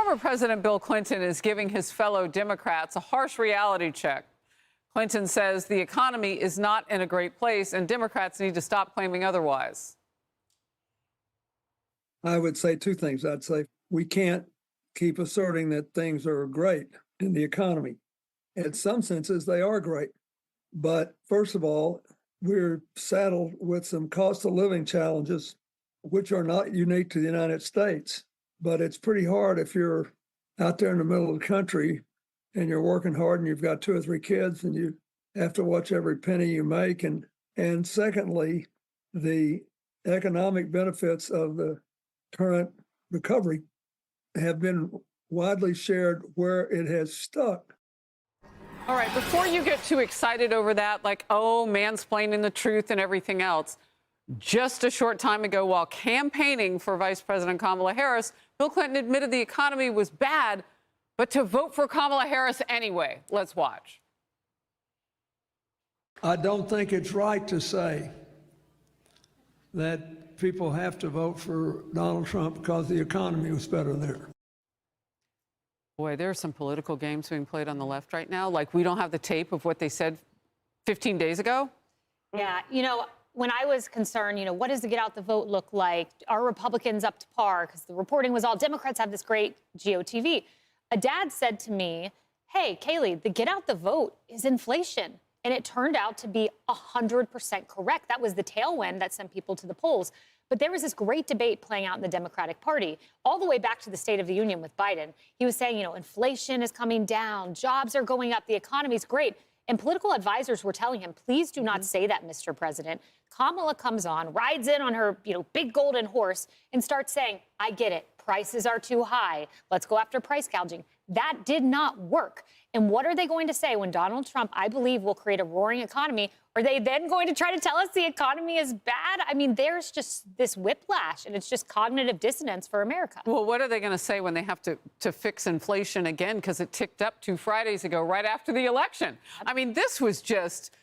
Former President Bill Clinton is giving his fellow Democrats a harsh reality check. Clinton says the economy is not in a great place and Democrats need to stop claiming otherwise. I would say two things. I'd say we can't keep asserting that things are great in the economy. In some senses, they are great. But first of all, we're saddled with some cost of living challenges, which are not unique to the United States. But it's pretty hard if you're out there in the middle of the country and you're working hard and you've got 2 or 3 kids and you have to watch every penny you make. And secondly, the economic benefits of the current recovery have been widely shared where it has stuck. All right, before you get too excited over that, like, oh, mansplaining the truth and everything else, just a short time ago while campaigning for Vice President Kamala Harris, Bill Clinton admitted the economy was bad, but to vote for Kamala Harris anyway. Let's watch. I don't think it's right to say that people have to vote for Donald Trump because the economy was better there. Boy, there are some political games being played on the left right now. Like, we don't have the tape of what they said 15 days ago. Yeah, you know, when I was concerned, you know, what does the get out the vote look like? Are Republicans up to par? Because the reporting was all Democrats have this great GOTV. A dad said to me, hey, Kaylee, the get out the vote is inflation. And it turned out to be 100% correct. That was the tailwind that sent people to the polls. But there was this great debate playing out in the Democratic Party, all the way back to the State of the Union with Biden. He was saying, you know, inflation is coming down, jobs are going up, the economy's great. And political advisors were telling him, please do not say that, Mr. President. Kamala comes on, rides in on her, you know, big golden horse and starts saying, I get it. Prices are too high. Let's go after price gouging. That did not work. And what are they going to say when Donald Trump, I believe, will create a roaring economy? Are they then going to try to tell us the economy is bad? I mean, there's just this whiplash, and it's just cognitive dissonance for America. Well, what are they going to say when they have to fix inflation again because it ticked up 2 Fridays ago right after the election? I mean, this was just,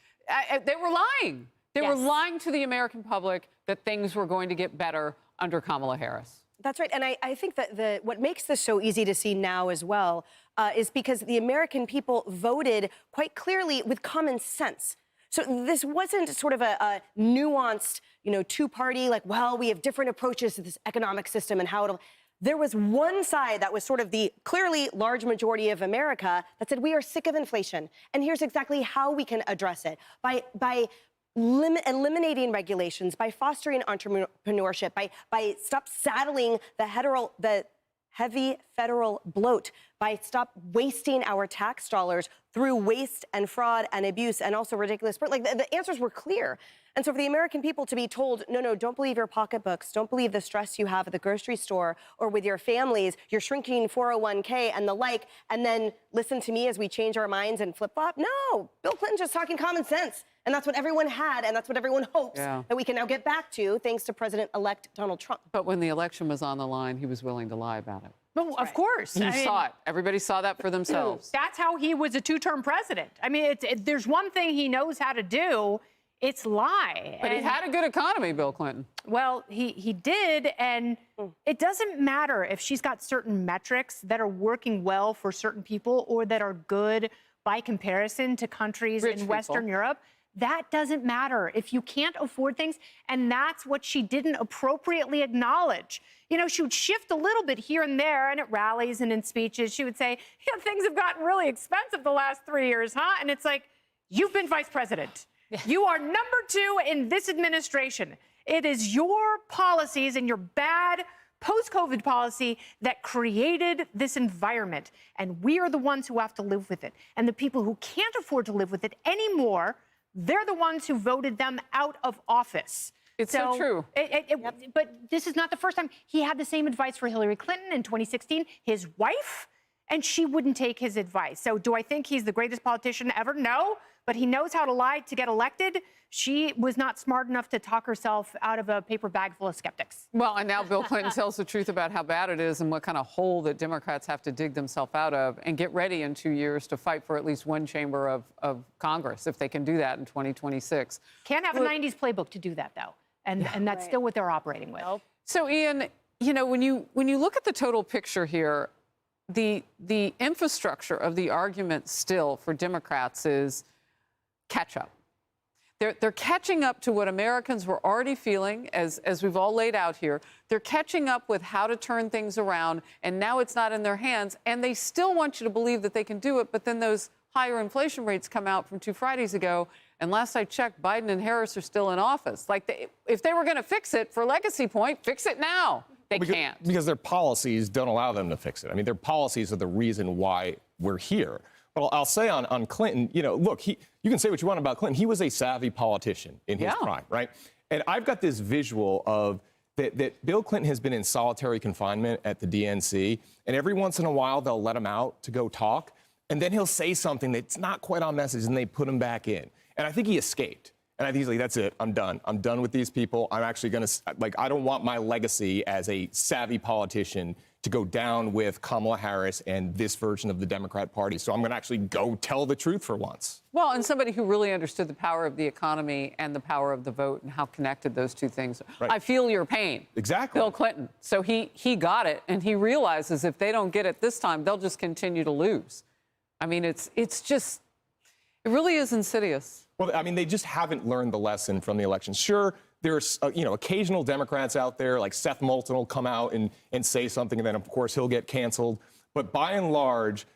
they were lying. They were lying to the American public that things were going to get better under Kamala Harris. That's right. And I think that what makes this so easy to see now as well is because the American people voted quite clearly with common sense. So this wasn't sort of a nuanced, you know, two-party, like, well, we have different approaches to this economic system and how it'll... There was one side that was sort of the clearly large majority of America that said, we are sick of inflation. And here's exactly how we can address it. By eliminating regulations, by fostering entrepreneurship, by stop saddling the heavy federal bloat, by stop wasting our tax dollars through waste and fraud and abuse and also ridiculous. Like the answers were clear. And so for the American people to be told, no, don't believe your pocketbooks, don't believe the stress you have at the grocery store or with your families, your shrinking 401k and the like, and then listen to me as we change our minds and flip-flop. No, Bill Clinton's just talking common sense. And that's what everyone had, and that's what everyone hopes that we can now get back to, thanks to President-elect Donald Trump. But when the election was on the line, he was willing to lie about it. Well, of course. You saw it. Everybody saw that for themselves. That's how he was a 2-term president. I mean, there's one thing he knows how to do, it's lie. But he had a good economy, Bill Clinton. Well, he did, and it doesn't matter if she's got certain metrics that are working well for certain people or that are good by comparison to countries in Western Europe. That doesn't matter if you can't afford things. And that's what she didn't appropriately acknowledge. You know, she would shift a little bit here and there and at rallies and in speeches. She would say, yeah, things have gotten really expensive the last 3 years, huh? And it's like, you've been vice president. You are number 2 in this administration. It is your policies and your bad post-COVID policy that created this environment. And we are the ones who have to live with it. And the people who can't afford to live with it anymore, they're the ones who voted them out of office. It's so true. But this is not the first time. He had the same advice for Hillary Clinton in 2016, his wife, and she wouldn't take his advice. So do I think he's the greatest politician ever? No, but he knows how to lie to get elected. She was not smart enough to talk herself out of a paper bag full of skeptics. Well, and now Bill Clinton tells the truth about how bad it is and what kind of hole that Democrats have to dig themselves out of and get ready in 2 years to fight for at least one chamber of Congress, if they can do that in 2026. Can't have a 90s playbook to do that, though. And that's still what they're operating with. So, Ian, you know, when you look at the total picture here, the infrastructure of the argument still for Democrats is catch up. They're catching up to what Americans were already feeling, as we've all laid out here. They're catching up with how to turn things around, and now it's not in their hands. And they still want you to believe that they can do it, but then those higher inflation rates come out from 2 Fridays ago. And last I checked, Biden and Harris are still in office. Like, if they were going to fix it for legacy point, fix it now. They can't. Because their policies don't allow them to fix it. I mean, their policies are the reason why we're here. But I'll say on Clinton, you know, look, you can say what you want about Clinton. He was a savvy politician in his prime, right? And I've got this visual of that Bill Clinton has been in solitary confinement at the DNC, and every once in a while they'll let him out to go talk, and then he'll say something that's not quite on message, and they put him back in. And I think he escaped. And I think he's like, that's it. I'm done. I'm done with these people. I'm actually going to, like, I don't want my legacy as a savvy politician to go down with Kamala Harris and this version of the Democrat Party. So I'm going to actually go tell the truth for once. Well, and somebody who really understood the power of the economy and the power of the vote and how connected those two things are. Right. I feel your pain. Exactly. Bill Clinton. So he got it, and he realizes if they don't get it this time, they'll just continue to lose. I mean, it's just, it really is insidious. Well, I mean, they just haven't learned the lesson from the election. Sure, there's, occasional Democrats out there, like Seth Moulton will come out and say something, and then, of course, he'll get canceled. But by and large,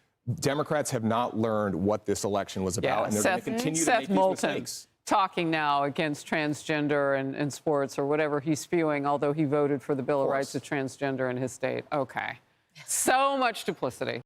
Democrats have not learned what this election was about, and they're going to continue to make these mistakes. Talking now against transgender and sports or whatever he's spewing, although he voted for the Bill of Rights of transgender in his state. Okay. So much duplicity.